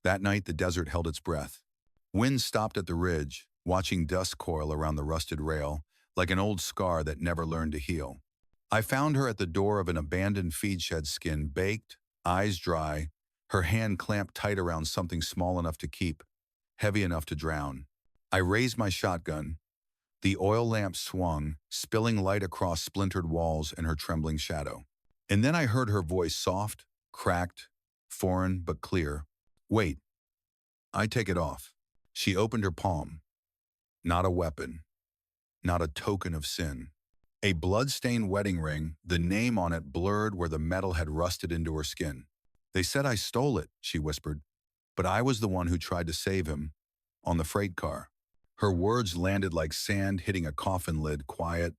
That night, the desert held its breath. Wind stopped at the ridge, watching dust coil around the rusted rail, like an old scar that never learned to heal. I found her at the door of an abandoned feed shed, skin baked, eyes dry, her hand clamped tight around something small enough to keep, heavy enough to drown. I raised my shotgun. The oil lamp swung, spilling light across splintered walls and her trembling shadow. And then I heard her voice, soft, cracked, foreign but clear. "Wait, I take it off." She opened her palm. Not a weapon, not a token of sin. A blood-stained wedding ring, the name on it blurred where the metal had rusted into her skin. "They said I stole it," she whispered, "but I was the one who tried to save him, on the freight car." Her words landed like sand hitting a coffin lid, quiet,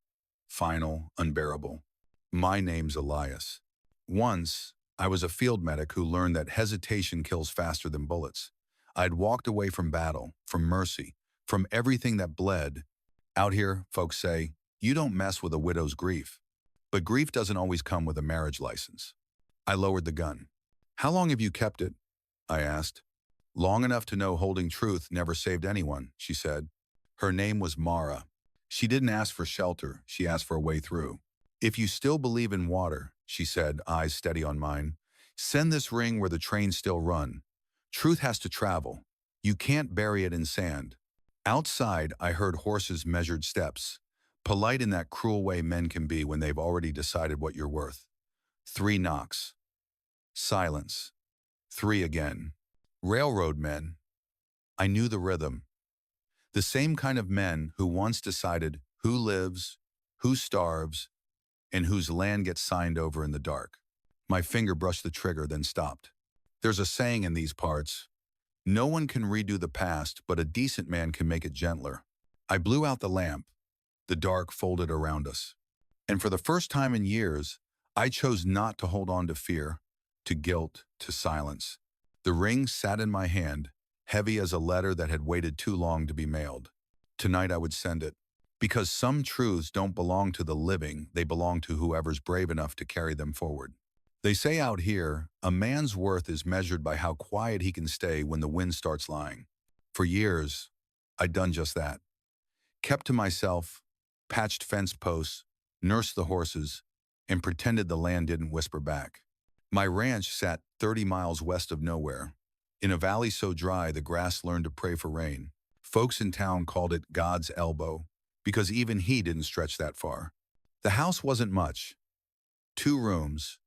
final, unbearable. "My name's Elias. Once, I was a field medic who learned that hesitation kills faster than bullets. I'd walked away from battle, from mercy, from everything that bled. Out here, folks say, you don't mess with a widow's grief. But grief doesn't always come with a marriage license." I lowered the gun. "How long have you kept it?" I asked. "Long enough to know holding truth never saved anyone," she said. Her name was Mara. She didn't ask for shelter, she asked for a way through. "If you still believe in water," she said, eyes steady on mine, "send this ring where the trains still run. Truth has to travel. You can't bury it in sand." Outside, I heard horses' measured steps, polite in that cruel way men can be when they've already decided what you're worth. 3 knocks. Silence. 3 again. Railroad men. I knew the rhythm. The same kind of men who once decided who lives, who starves, and whose land gets signed over in the dark. My finger brushed the trigger, then stopped. There's a saying in these parts: no one can redo the past, but a decent man can make it gentler. I blew out the lamp. The dark folded around us. And for the first time in years, I chose not to hold on to fear, to guilt, to silence. The ring sat in my hand, heavy as a letter that had waited too long to be mailed. Tonight I would send it. Because some truths don't belong to the living, they belong to whoever's brave enough to carry them forward. They say out here, a man's worth is measured by how quiet he can stay when the wind starts lying. For years, I'd done just that. Kept to myself, patched fence posts, nursed the horses, and pretended the land didn't whisper back. My ranch sat 30 miles west of nowhere, in a valley so dry the grass learned to pray for rain. Folks in town called it God's elbow, because even he didn't stretch that far. The house wasn't much. 2 rooms,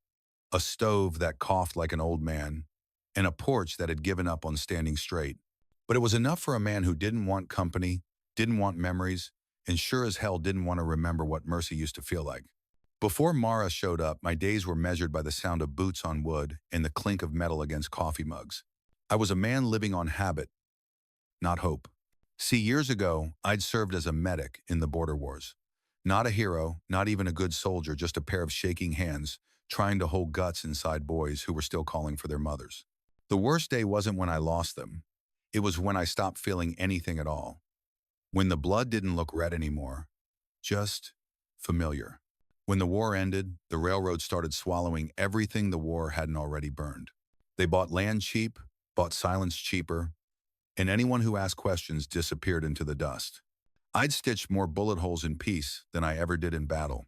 a stove that coughed like an old man, and a porch that had given up on standing straight. But it was enough for a man who didn't want company, didn't want memories, and sure as hell didn't want to remember what mercy used to feel like. Before Mara showed up, my days were measured by the sound of boots on wood and the clink of metal against coffee mugs. I was a man living on habit, not hope. See, years ago, I'd served as a medic in the border wars. Not a hero, not even a good soldier, just a pair of shaking hands, trying to hold guts inside boys who were still calling for their mothers. The worst day wasn't when I lost them. It was when I stopped feeling anything at all. When the blood didn't look red anymore, just familiar. When the war ended, the railroad started swallowing everything the war hadn't already burned. They bought land cheap, bought silence cheaper, and anyone who asked questions disappeared into the dust. I'd stitched more bullet holes in peace than I ever did in battle.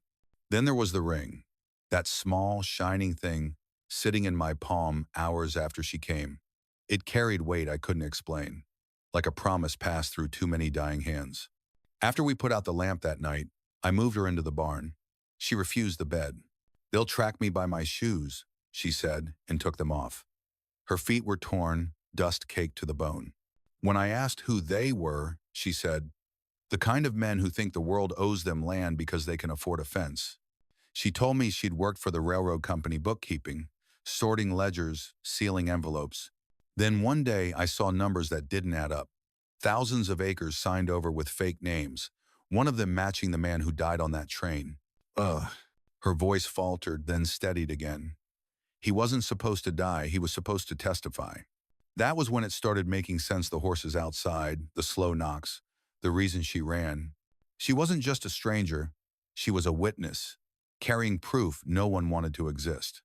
Then there was the ring, that small, shining thing sitting in my palm hours after she came. It carried weight I couldn't explain, like a promise passed through too many dying hands. After we put out the lamp that night, I moved her into the barn. She refused the bed. "They'll track me by my shoes," she said, and took them off. Her feet were torn, dust caked to the bone. When I asked who they were, she said, "The kind of men who think the world owes them land because they can afford a fence." She told me she'd worked for the railroad company bookkeeping, sorting ledgers, sealing envelopes. Then one day I saw numbers that didn't add up. Thousands of acres signed over with fake names, one of them matching the man who died on that train. Ugh. Her voice faltered, then steadied again. He wasn't supposed to die, he was supposed to testify. That was when it started making sense, the horses outside, the slow knocks, the reason she ran. She wasn't just a stranger, she was a witness, carrying proof no one wanted to exist.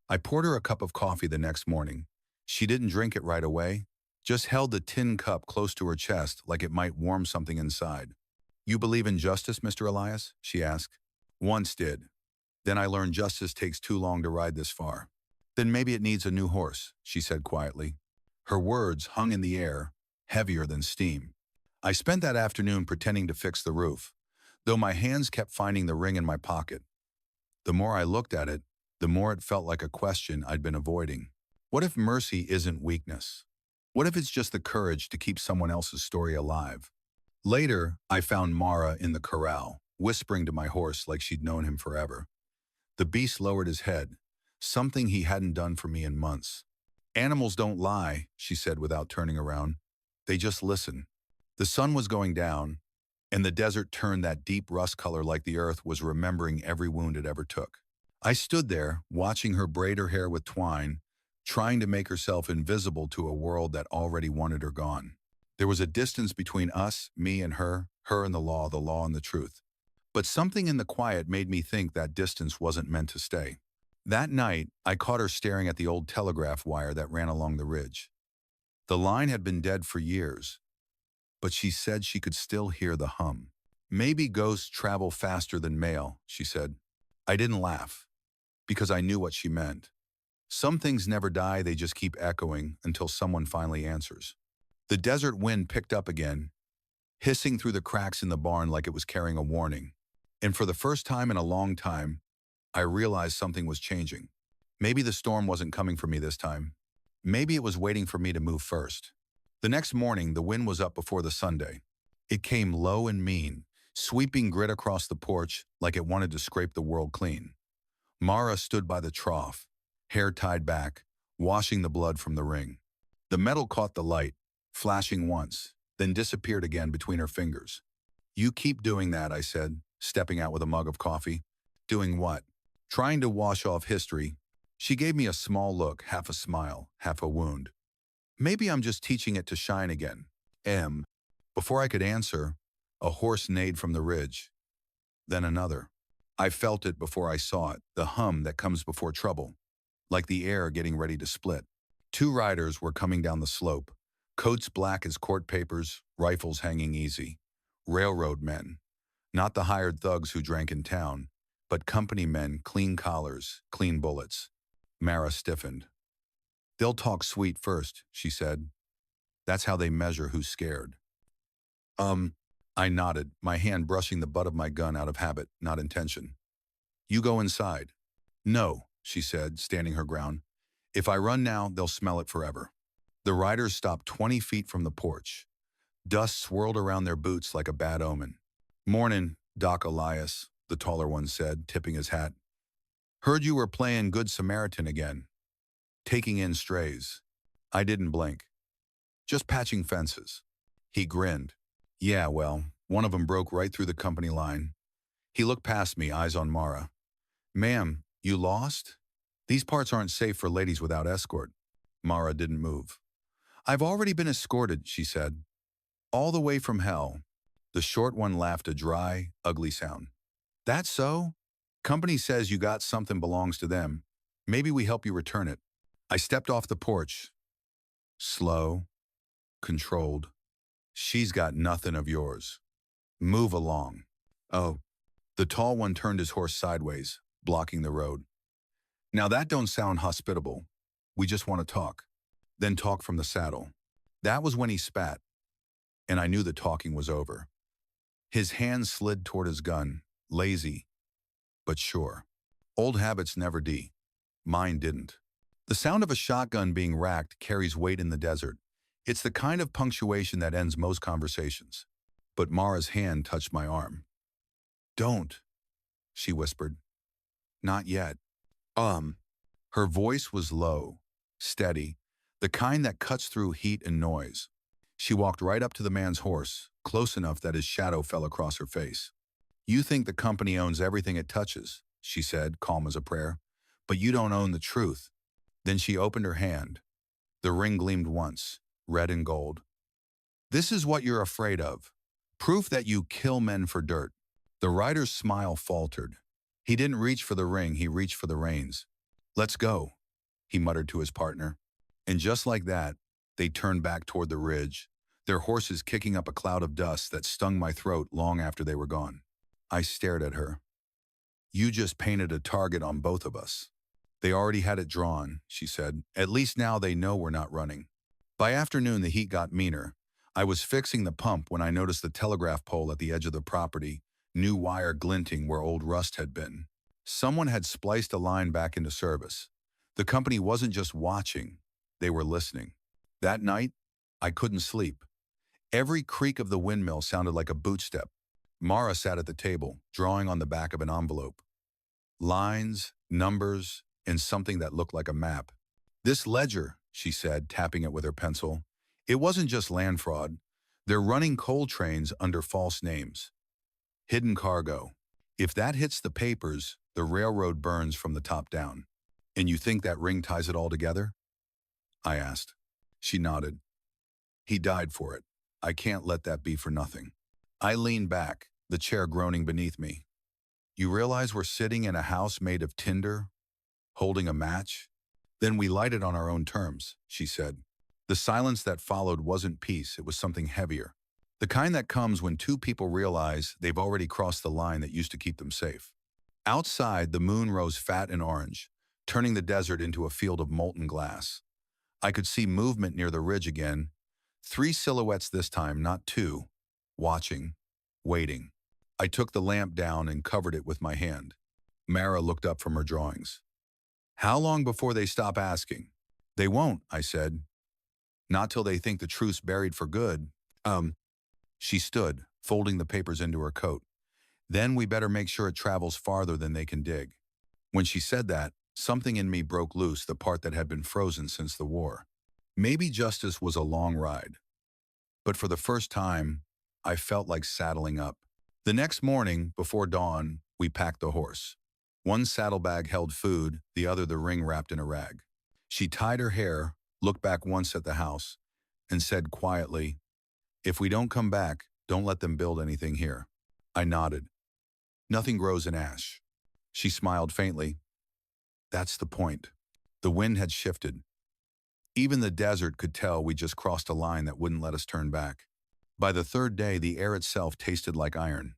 I poured her a cup of coffee the next morning. She didn't drink it right away, just held the tin cup close to her chest like it might warm something inside. You believe in justice, Mr. Elias? She asked. Once did. Then I learned justice takes too long to ride this far. Then maybe it needs a new horse, she said quietly. Her words hung in the air, heavier than steam. I spent that afternoon pretending to fix the roof, though my hands kept finding the ring in my pocket. The more I looked at it, the more it felt like a question I'd been avoiding. What if mercy isn't weakness? What if it's just the courage to keep someone else's story alive? Later, I found Mara in the corral, whispering to my horse like she'd known him forever. The beast lowered his head, something he hadn't done for me in months. Animals don't lie, she said without turning around. They just listen. The sun was going down, and the desert turned that deep rust color like the earth was remembering every wound it ever took. I stood there, watching her braid her hair with twine, trying to make herself invisible to a world that already wanted her gone. There was a distance between us, me and her and the law and the truth. But something in the quiet made me think that distance wasn't meant to stay. That night, I caught her staring at the old telegraph wire that ran along the ridge. The line had been dead for years, but she said she could still hear the hum. Maybe ghosts travel faster than mail, she said. I didn't laugh, because I knew what she meant. Some things never die, they just keep echoing until someone finally answers. The desert wind picked up again, hissing through the cracks in the barn like it was carrying a warning. And for the first time in a long time, I realized something was changing. Maybe the storm wasn't coming for me this time. Maybe it was waiting for me to move first. The next morning, the wind was up before the Sunday. It came low and mean, sweeping grit across the porch like it wanted to scrape the world clean. Mara stood by the trough, hair tied back, washing the blood from the ring. The metal caught the light, flashing once, then disappeared again between her fingers. You keep doing that, I said, stepping out with a mug of coffee. Doing what? Trying to wash off history. She gave me a small look, half a smile, half a wound. Maybe I'm just teaching it to shine again. Before I could answer, a horse neighed from the ridge. Then another. I felt it before I saw it, the hum that comes before trouble, like the air getting ready to split. Two riders were coming down the slope, coats black as court papers, rifles hanging easy. Railroad men. Not the hired thugs who drank in town, but company men, clean collars, clean bullets. Mara stiffened. They'll talk sweet first, she said. That's how they measure who's scared. I nodded, my hand brushing the butt of my gun out of habit, not intention. You go inside. No, she said, standing her ground. If I run now, they'll smell it forever. The riders stopped 20 feet from the porch. Dust swirled around their boots like a bad omen. Mornin', Doc Elias, the taller one said, tipping his hat. Heard you were playing Good Samaritan again. Taking in strays. I didn't blink. Just patching fences. He grinned. Yeah, well, one of them broke right through the company line. He looked past me, eyes on Mara. Ma'am, you lost? These parts aren't safe for ladies without escort. Mara didn't move. I've already been escorted, she said. All the way from hell. The short one laughed a dry, ugly sound. That's so? Company says you got something belongs to them. Maybe we help you return it. I stepped off the porch. Slow, controlled. She's got nothing of yours. Move along. Oh, the tall one turned his horse sideways, blocking the road. Now that don't sound hospitable. We just want to talk. Then talk from the saddle. That was when he spat, and I knew the talking was over. His hand slid toward his gun, lazy, but sure. Old habits never die. Mine didn't. The sound of a shotgun being racked carries weight in the desert. It's the kind of punctuation that ends most conversations. But Mara's hand touched my arm. Don't, she whispered. Not yet. Her voice was low, steady, the kind that cuts through heat and noise. She walked right up to the man's horse, close enough that his shadow fell across her face. You think the company owns everything it touches, she said, calm as a prayer, but you don't own the truth. Then she opened her hand. The ring gleamed once, red and gold. This is what you're afraid of. Proof that you kill men for dirt. The rider's smile faltered. He didn't reach for the ring, he reached for the reins. Let's go, he muttered to his partner. And just like that, They turned back toward the ridge, their horses kicking up a cloud of dust that stung my throat long after they were gone. I stared at her. You just painted a target on both of us. They already had it drawn, she said. At least now they know we're not running. By afternoon, the heat got meaner. I was fixing the pump when I noticed the telegraph pole at the edge of the property, new wire glinting where old rust had been. Someone had spliced a line back into service. The company wasn't just watching, they were listening. That night, I couldn't sleep. Every creak of the windmill sounded like a boot step. Mara sat at the table, drawing on the back of an envelope. Lines, numbers, and something that looked like a map. This ledger, she said, tapping it with her pencil. It wasn't just land fraud. They're running coal trains under false names. Hidden cargo. If that hits the papers, the railroad burns from the top down. And you think that ring ties it all together? I asked. She nodded. He died for it. I can't let that be for nothing. I leaned back, the chair groaning beneath me. You realize we're sitting in a house made of tinder, holding a match? Then we light it on our own terms, she said. The silence that followed wasn't peace, it was something heavier. The kind that comes when two people realize they've already crossed the line that used to keep them safe. Outside, the moon rose fat and orange, turning the desert into a field of molten glass. I could see movement near the ridge again. 3 silhouettes this time, not 2. Watching. Waiting. I took the lamp down and covered it with my hand. Mara looked up from her drawings. How long before they stop asking? They won't, I said. Not till they think the truth's buried for good. She stood, folding the papers into her coat. Then we better make sure it travels farther than they can dig. When she said that, something in me broke loose, the part that had been frozen since the war. Maybe justice was a long ride. But for the first time, I felt like saddling up. The next morning, before dawn, we packed the horse. One saddlebag held food, the other the ring wrapped in a rag. She tied her hair, looked back once at the house, and said quietly, "If we don't come back, don't let them build anything here." I nodded. Nothing grows in ash. She smiled faintly. That's the point. The wind had shifted. Even the desert could tell we just crossed a line that wouldn't let us turn back. By the third day, the air itself tasted like iron.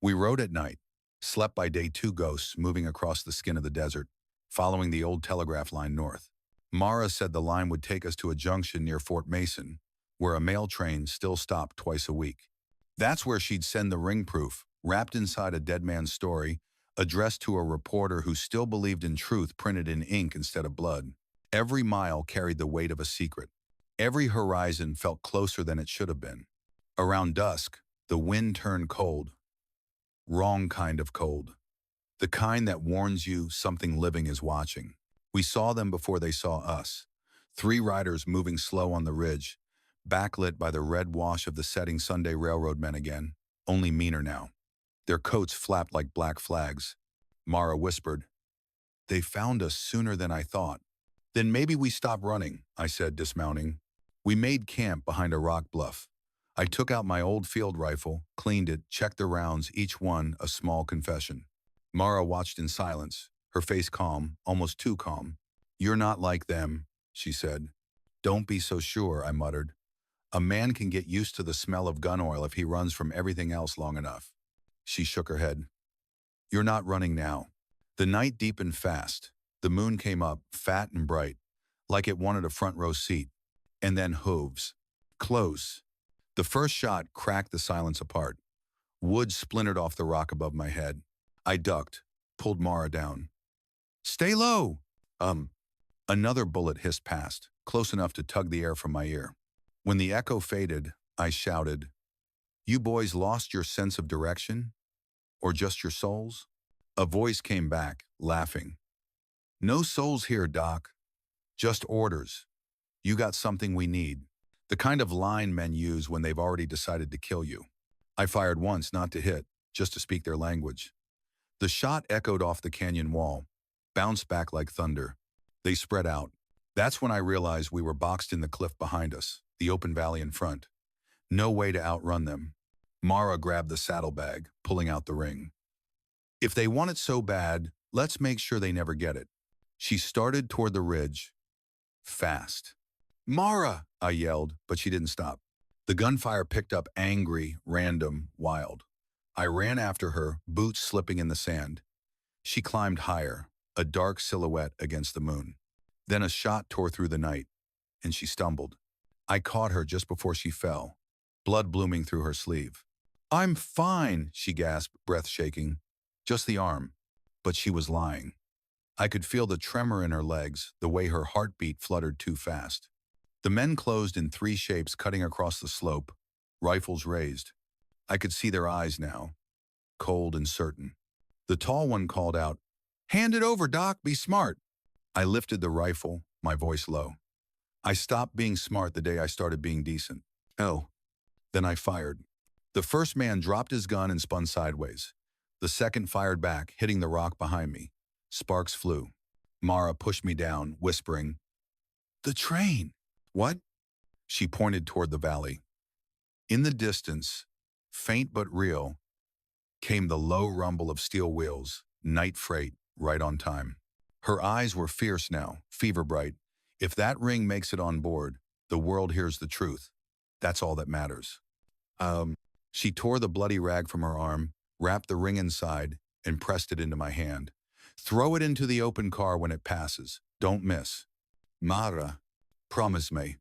We rode at night, slept by day 2 ghosts moving across the skin of the desert, following the old telegraph line north. Mara said the line would take us to a junction near Fort Mason, where a mail train still stopped twice a week. That's where she'd send the ring proof, wrapped inside a dead man's story, addressed to a reporter who still believed in truth printed in ink instead of blood. Every mile carried the weight of a secret. Every horizon felt closer than it should have been. Around dusk, the wind turned cold. Wrong kind of cold. The kind that warns you something living is watching. We saw them before they saw us. 3 riders moving slow on the ridge, backlit by the red wash of the setting Sunday railroad men again, only meaner now. Their coats flapped like black flags. Mara whispered, "They found us sooner than I thought." "Then maybe we stop running," I said, dismounting. We made camp behind a rock bluff. I took out my old field rifle, cleaned it, checked the rounds, each one a small confession. Mara watched in silence, her face calm, almost too calm. "You're not like them," she said. "Don't be so sure," I muttered. "A man can get used to the smell of gun oil if he runs from everything else long enough." She shook her head. "You're not running now." The night deepened fast. The moon came up, fat and bright, like it wanted a front row seat. And then hooves. Close. The first shot cracked the silence apart. Wood splintered off the rock above my head. I ducked, pulled Mara down. "Stay low!" Another bullet hissed past, close enough to tug the air from my ear. When the echo faded, I shouted, "You boys lost your sense of direction? Or just your souls?" A voice came back, laughing. "No souls here, Doc. Just orders. You got something we need." The kind of line men use when they've already decided to kill you. I fired once, not to hit, just to speak their language. The shot echoed off the canyon wall, bounced back like thunder. They spread out. That's when I realized we were boxed in the cliff behind us, the open valley in front. No way to outrun them. Mara grabbed the saddlebag, pulling out the ring. "If they want it so bad, let's make sure they never get it." She started toward the ridge. Fast. "Mara!" I yelled, but she didn't stop. The gunfire picked up angry, random, wild. I ran after her, boots slipping in the sand. She climbed higher, a dark silhouette against the moon. Then a shot tore through the night, and she stumbled. I caught her just before she fell, blood blooming through her sleeve. "I'm fine," she gasped, breath shaking. "Just the arm." But she was lying. I could feel the tremor in her legs, the way her heartbeat fluttered too fast. The men closed in three shapes cutting across the slope, rifles raised. I could see their eyes now, cold and certain. The tall one called out, "Hand it over, Doc, be smart." I lifted the rifle, my voice low. I stopped being smart the day I started being decent. Oh. Then I fired. The first man dropped his gun and spun sideways. The second fired back, hitting the rock behind me. Sparks flew. Mara pushed me down, whispering, "The train." "What?" She pointed toward the valley. In the distance, faint but real, came the low rumble of steel wheels, night freight, right on time. Her eyes were fierce now, fever bright. If that ring makes it on board, the world hears the truth. That's all that matters. She tore the bloody rag from her arm, wrapped the ring inside, and pressed it into my hand. "Throw it into the open car when it passes. Don't miss." "Mara, promise me."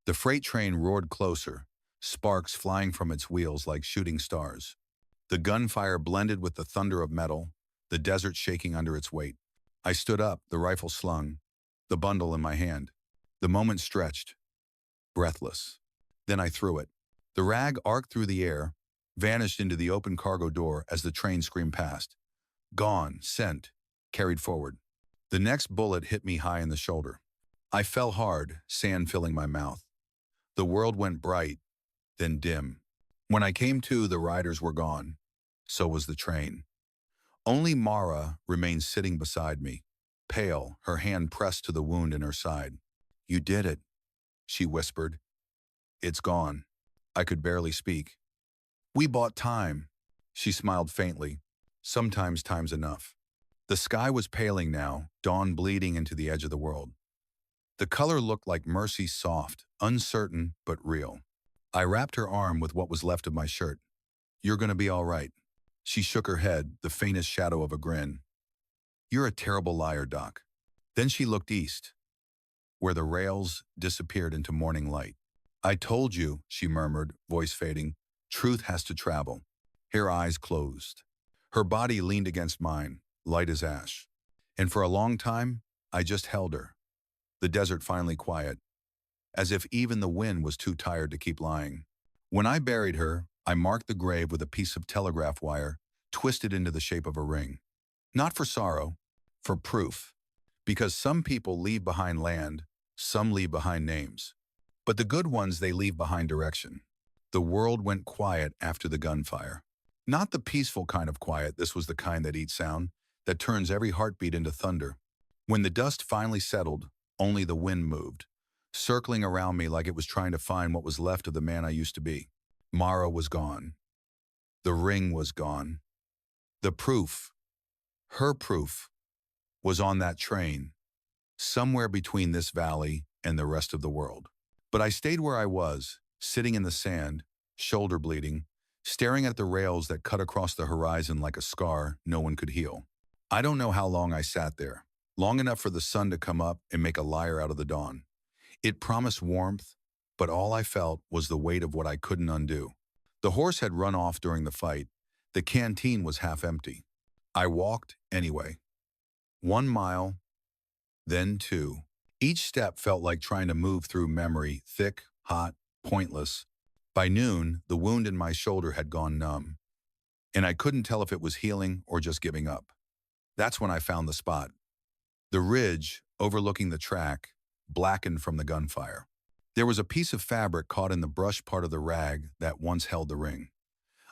The freight train roared closer, sparks flying from its wheels like shooting stars. The gunfire blended with the thunder of metal, the desert shaking under its weight. I stood up, the rifle slung, the bundle in my hand. The moment stretched, breathless. Then I threw it. The rag arced through the air, vanished into the open cargo door as the train screamed past. Gone, sent, carried forward. The next bullet hit me high in the shoulder. I fell hard, sand filling my mouth. The world went bright, then dim. When I came to, the riders were gone. So was the train. Only Mara remained sitting beside me, pale, her hand pressed to the wound in her side. "You did it," she whispered. "It's gone." I could barely speak. "We bought time." She smiled faintly. "Sometimes time's enough." The sky was paling now, dawn bleeding into the edge of the world. The color looked like mercy, soft, uncertain, but real. I wrapped her arm with what was left of my shirt. "You're gonna be all right." She shook her head, the faintest shadow of a grin. "You're a terrible liar, Doc." Then she looked east, where the rails disappeared into morning light. "I told you," she murmured, voice fading. "Truth has to travel." Her eyes closed. Her body leaned against mine, light as ash. And for a long time, I just held her. The desert finally quiet, as if even the wind was too tired to keep lying. When I buried her, I marked the grave with a piece of telegraph wire twisted into the shape of a ring. Not for sorrow, for proof. Because some people leave behind land, some leave behind names. But the good ones, they leave behind direction. The world went quiet after the gunfire. Not the peaceful kind of quiet, this was the kind that eats sound, that turns every heartbeat into thunder. When the dust finally settled, only the wind moved, circling around me like it was trying to find what was left of the man I used to be. Mara was gone. The ring was gone. The proof, her proof, was on that train, somewhere between this valley and the rest of the world. But I stayed where I was, sitting in the sand, shoulder bleeding, staring at the rails that cut across the horizon like a scar no one could heal. I don't know how long I sat there, long enough for the sun to come up and make a liar out of the dawn. It promised warmth, but all I felt was the weight of what I couldn't undo. The horse had run off during the fight. The canteen was half empty. I walked anyway. 1 mile, then 2. Each step felt like trying to move through memory, thick, hot, pointless. By noon, the wound in my shoulder had gone numb, and I couldn't tell if it was healing or just giving up. That's when I found the spot. The ridge, overlooking the track, blackened from the gunfire. There was a piece of fabric caught in the brush part of the rag that once held the ring.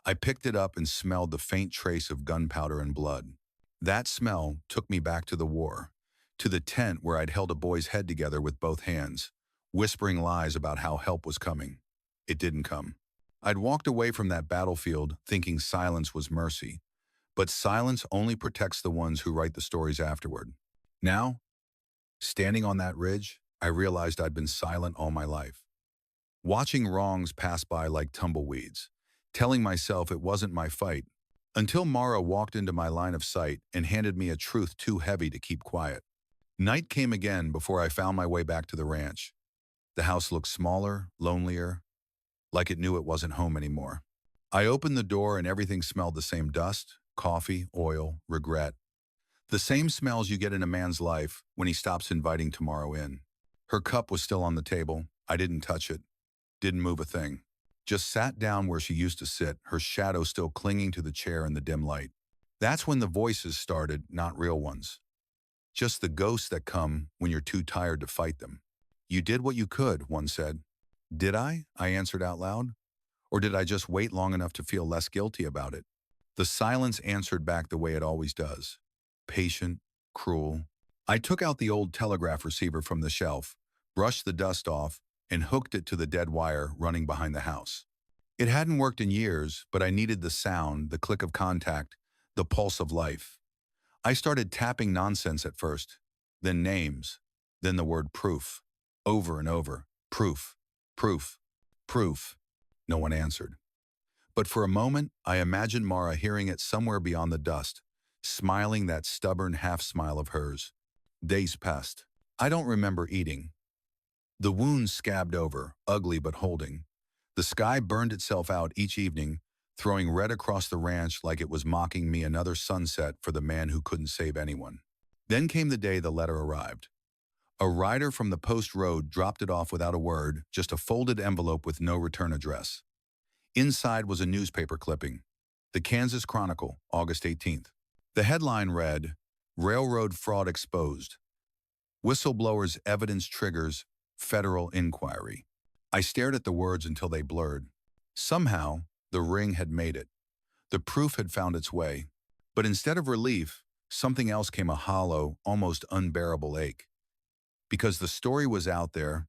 I picked it up and smelled the faint trace of gunpowder and blood. That smell took me back to the war, to the tent where I'd held a boy's head together with both hands, whispering lies about how help was coming. It didn't come. I'd walked away from that battlefield thinking silence was mercy, but silence only protects the ones who write the stories afterward. Now, standing on that ridge, I realized I'd been silent all my life. watching wrongs pass by like tumbleweeds, telling myself it wasn't my fight, until Mara walked into my line of sight and handed me a truth too heavy to keep quiet. Night came again before I found my way back to the ranch. The house looked smaller, lonelier, like it knew it wasn't home anymore. I opened the door and everything smelled the same: dust, coffee, oil, regret. The same smells you get in a man's life when he stops inviting tomorrow in. Her cup was still on the table. I didn't touch it, didn't move a thing. Just sat down where she used to sit, her shadow still clinging to the chair in the dim light. That's when the voices started, not real ones. Just the ghosts that come when you're too tired to fight them. "You did what you could," one said. "Did I?" I answered out loud. "Or did I just wait long enough to feel less guilty about it?" The silence answered back the way it always does. Patient, cruel. I took out the old telegraph receiver from the shelf, brushed the dust off, and hooked it to the dead wire running behind the house. It hadn't worked in years, but I needed the sound, the click of contact, the pulse of life. I started tapping nonsense at first, then names, then the word proof. Over and over. Proof. Proof. Proof. No one answered. But for a moment, I imagined Mara hearing it somewhere beyond the dust, smiling that stubborn half-smile of hers. Days passed. I don't remember eating. The wounds scabbed over, ugly but holding. The sky burned itself out each evening, throwing red across the ranch like it was mocking me another sunset for the man who couldn't save anyone. Then came the day the letter arrived. A rider from the post road dropped it off without a word, just a folded envelope with no return address. Inside was a newspaper clipping. The Kansas Chronicle, August 18th. The headline read, "Railroad Fraud Exposed. Whistleblowers' Evidence Triggers Federal Inquiry." I stared at the words until they blurred. Somehow, the ring had made it. The proof had found its way. But instead of relief, something else came: a hollow, almost unbearable ache. Because the story was out there,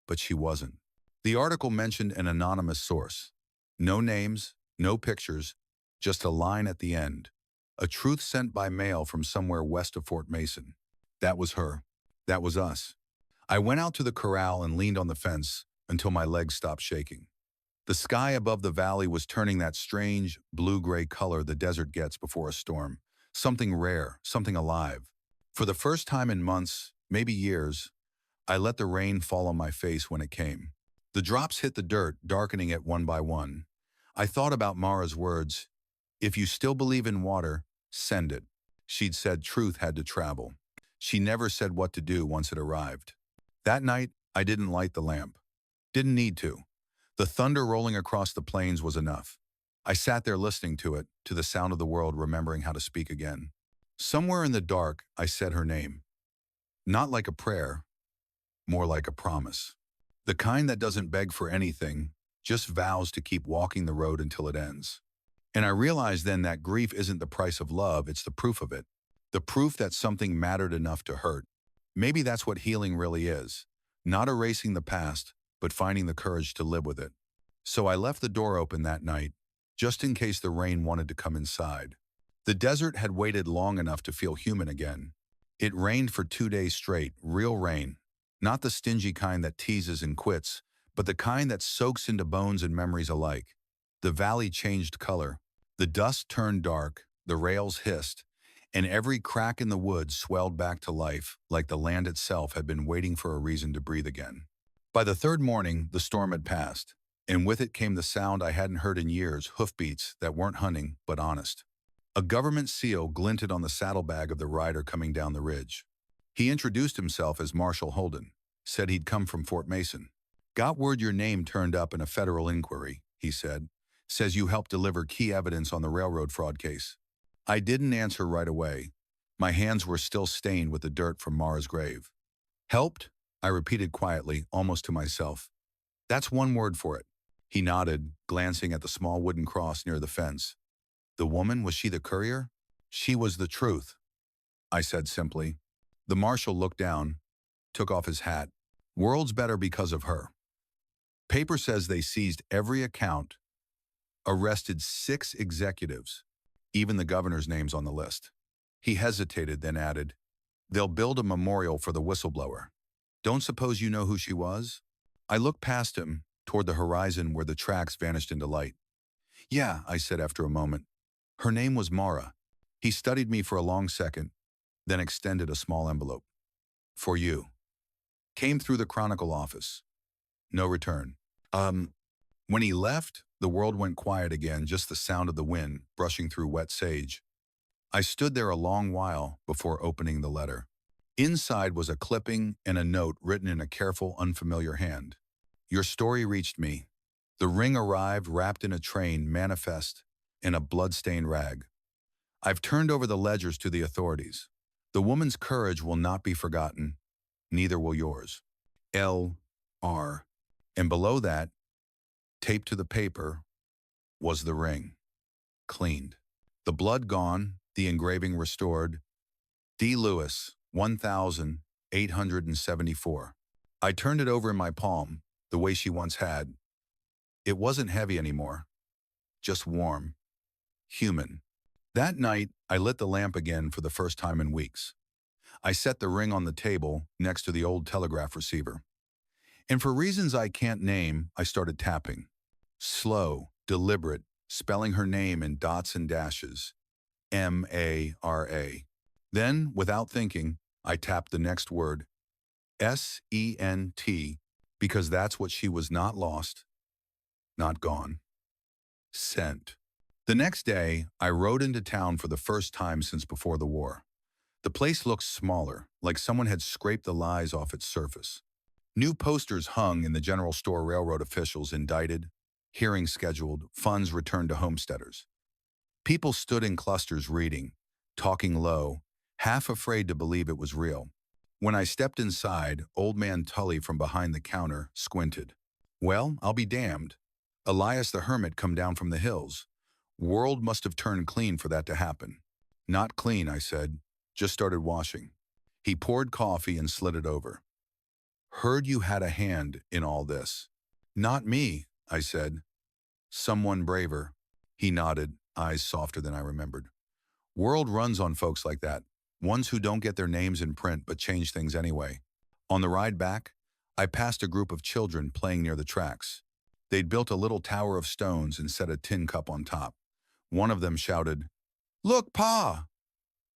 but she wasn't. The article mentioned an anonymous source. No names, no pictures, just a line at the end. A truth sent by mail from somewhere west of Fort Mason. That was her. That was us. I went out to the corral and leaned on the fence until my legs stopped shaking. The sky above the valley was turning that strange, blue-gray color the desert gets before a storm. Something rare, something alive. For the first time in months, maybe years, I let the rain fall on my face when it came. The drops hit the dirt, darkening it one by one. I thought about Mara's words. "If you still believe in water, send it." She'd said truth had to travel. She never said what to do once it arrived. That night, I didn't light the lamp. Didn't need to. The thunder rolling across the plains was enough. I sat there listening to it, to the sound of the world, remembering how to speak again. Somewhere in the dark, I said her name. Not like a prayer, more like a promise. The kind that doesn't beg for anything, just vows to keep walking the road until it ends. And I realized then that grief isn't the price of love, it's the proof of it. The proof that something mattered enough to hurt. Maybe that's what healing really is. Not erasing the past, but finding the courage to live with it. So I left the door open that night, just in case the rain wanted to come inside. The desert had waited long enough to feel human again. It rained for 2 days straight, real rain. Not the stingy kind that teases and quits, but the kind that soaks into bones and memories alike. The valley changed color. The dust turned dark, the rails hissed, and every crack in the wood swelled back to life, like the land itself had been waiting for a reason to breathe again. By the third morning, the storm had passed, and with it came the sound I hadn't heard in years: hoofbeats that weren't hunting, but honest. A government seal glinted on the saddlebag of the rider coming down the ridge. He introduced himself as Marshal Holden, said he'd come from Fort Mason. "Got word your name turned up in a federal inquiry," he said. "Says you helped deliver key evidence on the railroad fraud case." I didn't answer right away. My hands were still stained with the dirt from Mara's grave. "Helped?" I repeated quietly, almost to myself. "That's one word for it." He nodded, glancing at the small wooden cross near the fence. "The woman, was she the courier?" "She was the truth," I said simply. The marshal looked down, took off his hat. "World's better because of her. Paper says they seized every account, arrested 6 executives, even the governor's name's on the list." He hesitated, then added, "They'll build a memorial for the whistleblower. Don't suppose you know who she was?" I looked past him, toward the horizon where the tracks vanished into light. Yeah, I said after a moment. Her name was Mara. He studied me for a long second, then extended a small envelope. For you. Came through the Chronicle office. No return. When he left, the world went quiet again, just the sound of the wind brushing through wet sage. I stood there a long while before opening the letter. Inside was a clipping and a note written in a careful, unfamiliar hand. Your story reached me. The ring arrived wrapped in a train manifest in a blood-stained rag. I've turned over the ledgers to the authorities. The woman's courage will not be forgotten. Neither will yours. L.R. And below that, taped to the paper, was the ring. Cleaned. The blood gone, the engraving restored. D. Lewis, 1874. I turned it over in my palm, the way she once had. It wasn't heavy anymore, just warm, human. That night, I lit the lamp again for the first time in weeks. I set the ring on the table next to the old telegraph receiver. And for reasons I can't name, I started tapping. Slow, deliberate, spelling her name in dots and dashes. M-A-R-A. Then, without thinking, I tapped the next word. S-E-N-T, because that's what she was, not lost, not gone. Sent. The next day, I rode into town for the first time since before the war. The place looked smaller, like someone had scraped the lies off its surface. New posters hung in the general store, railroad officials indicted, hearings scheduled, funds returned to homesteaders. People stood in clusters reading, talking low, half afraid to believe it was real. When I stepped inside, old man Tully from behind the counter squinted. Well, I'll be damned. Elias the Hermit come down from the hills. World must have turned clean for that to happen. Not clean, I said. Just started washing. He poured coffee and slid it over. Heard you had a hand in all this. Not me, I said. Someone braver. He nodded, eyes softer than I remembered. World runs on folks like that, ones who don't get their names in print but change things anyway. On the ride back, I passed a group of children playing near the tracks. They'd built a little tower of stones and set a tin cup on top. One of them shouted, "Look, Pa!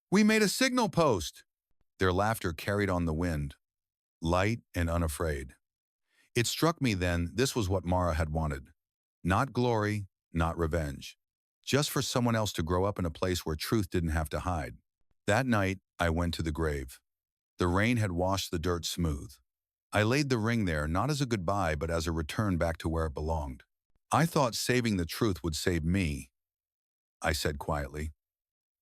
We made a signal post!" Their laughter carried on the wind, light and unafraid. It struck me then this was what Mara had wanted. Not glory, not revenge. Just for someone else to grow up in a place where truth didn't have to hide. That night, I went to the grave. The rain had washed the dirt smooth. I laid the ring there not as a goodbye but as a return back to where it belonged. I thought saving the truth would save me, I said quietly.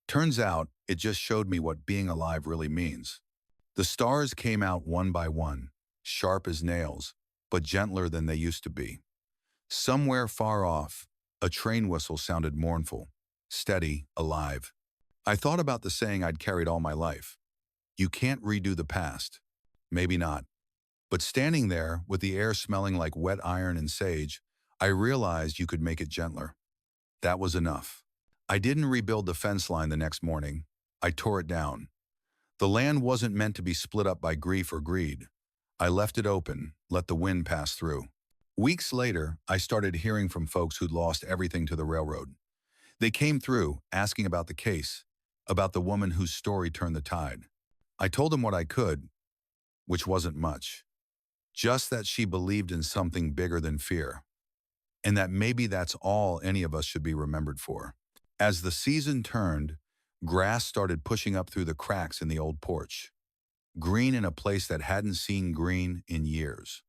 Turns out, it just showed me what being alive really means. The stars came out one by one, sharp as nails, but gentler than they used to be. Somewhere far off, a train whistle sounded mournful, steady, alive. I thought about the saying I'd carried all my life. You can't redo the past. Maybe not. But standing there, with the air smelling like wet iron and sage, I realized you could make it gentler. That was enough. I didn't rebuild the fence line the next morning. I tore it down. The land wasn't meant to be split up by grief or greed. I left it open, let the wind pass through. Weeks later, I started hearing from folks who'd lost everything to the railroad. They came through, asking about the case, about the woman whose story turned the tide. I told them what I could, which wasn't much. Just that she believed in something bigger than fear. And that maybe that's all any of us should be remembered for. As the season turned, grass started pushing up through the cracks in the old porch. Green in a place that hadn't seen green in years.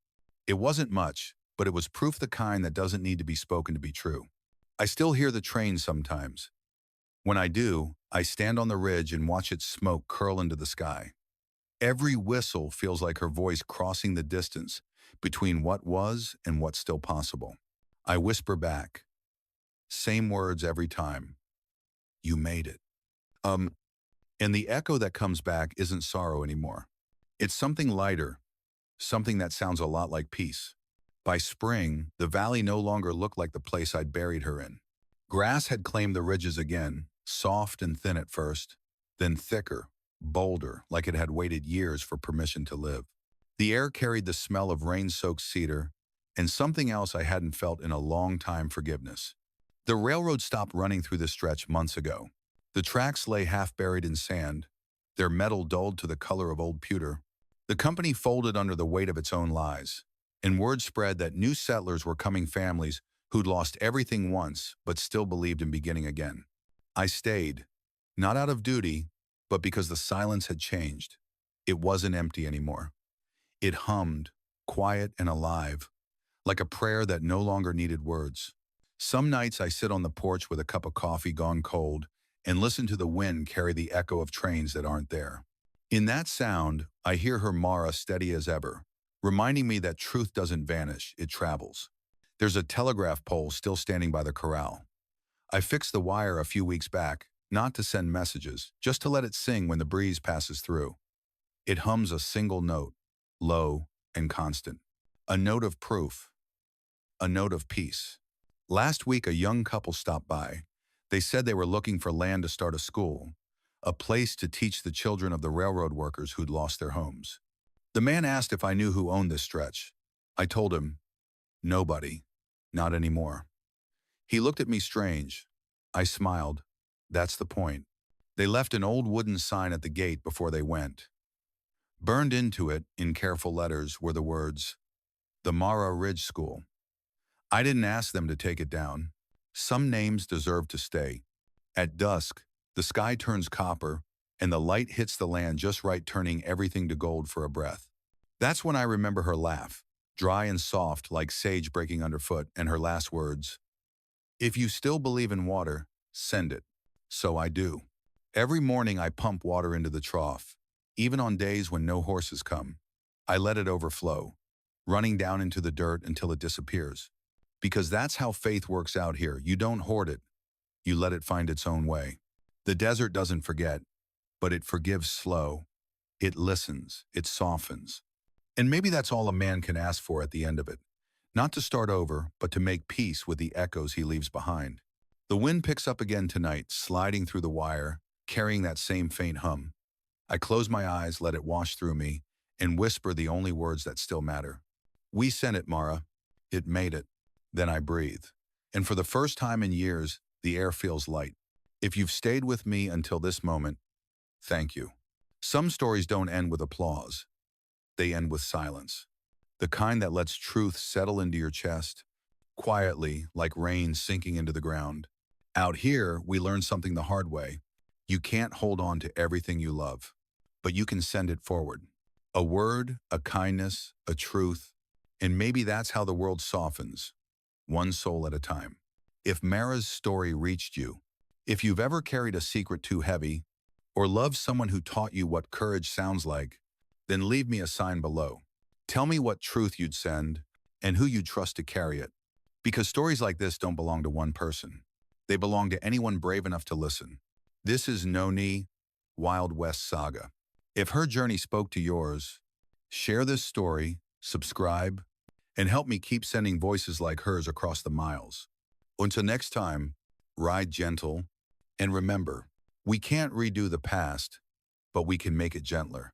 It wasn't much, but it was proof the kind that doesn't need to be spoken to be true. I still hear the train sometimes. When I do, I stand on the ridge and watch its smoke curl into the sky. Every whistle feels like her voice crossing the distance between what was and what's still possible. I whisper back. Same words every time. You made it. And the echo that comes back isn't sorrow anymore. It's something lighter, something that sounds a lot like peace. By spring, the valley no longer looked like the place I'd buried her in. Grass had claimed the ridges again, soft and thin at first, then thicker, bolder, like it had waited years for permission to live. The air carried the smell of rain-soaked cedar, and something else I hadn't felt in a long time: forgiveness. The railroad stopped running through this stretch months ago. The tracks lay half buried in sand, their metal dulled to the color of old pewter. The company folded under the weight of its own lies, and word spread that new settlers were coming, families who'd lost everything once but still believed in beginning again. I stayed, not out of duty, but because the silence had changed. It wasn't empty anymore. It hummed, quiet and alive, like a prayer that no longer needed words. Some nights I sit on the porch with a cup of coffee gone cold and listen to the wind carry the echo of trains that aren't there. In that sound, I hear her Mara steady as ever, reminding me that truth doesn't vanish, it travels. There's a telegraph pole still standing by the corral. I fixed the wire a few weeks back, not to send messages, just to let it sing when the breeze passes through. It hums a single note, low and constant. A note of proof. A note of peace. Last week, a young couple stopped by. They said they were looking for land to start a school, a place to teach the children of the railroad workers who'd lost their homes. The man asked if I knew who owned this stretch. I told him, nobody, not anymore. He looked at me strange. I smiled. That's the point. They left an old wooden sign at the gate before they went. Burned into it, in careful letters, were the words, "The Mara Ridge School." I didn't ask them to take it down. Some names deserve to stay. At dusk, the sky turns copper, and the light hits the land just right, turning everything to gold for a breath. That's when I remember her laugh, dry and soft like sage breaking underfoot, and her last words, "If you still believe in water, send it." So I do. Every morning I pump water into the trough, even on days when no horses come. I let it overflow, running down into the dirt until it disappears. Because that's how faith works out here. You don't hoard it. You let it find its own way. The desert doesn't forget, but it forgives slow. It listens. It softens. And maybe that's all a man can ask for at the end of it. Not to start over, but to make peace with the echoes he leaves behind. The wind picks up again tonight, sliding through the wire, carrying that same faint hum. I close my eyes, let it wash through me, and whisper the only words that still matter. We sent it, Mara. It made it. Then I breathe. And for the first time in years, the air feels light. If you've stayed with me until this moment, thank you. Some stories don't end with applause. They end with silence. The kind that lets truth settle into your chest, quietly, like rain sinking into the ground. Out here, we learn something the hard way. You can't hold on to everything you love, but you can send it forward. A word, a kindness, a truth, and maybe that's how the world softens, one soul at a time. If Mara's story reached you, if you've ever carried a secret too heavy, or loved someone who taught you what courage sounds like, then leave me a sign below. Tell me what truth you'd send and who you'd trust to carry it. Because stories like this don't belong to one person. They belong to anyone brave enough to listen. This is NoNe, Wild West Saga. If her journey spoke to yours, share this story, subscribe, and help me keep sending voices like hers across the miles. Until next time, ride gentle, and remember, we can't redo the past, but we can make it gentler.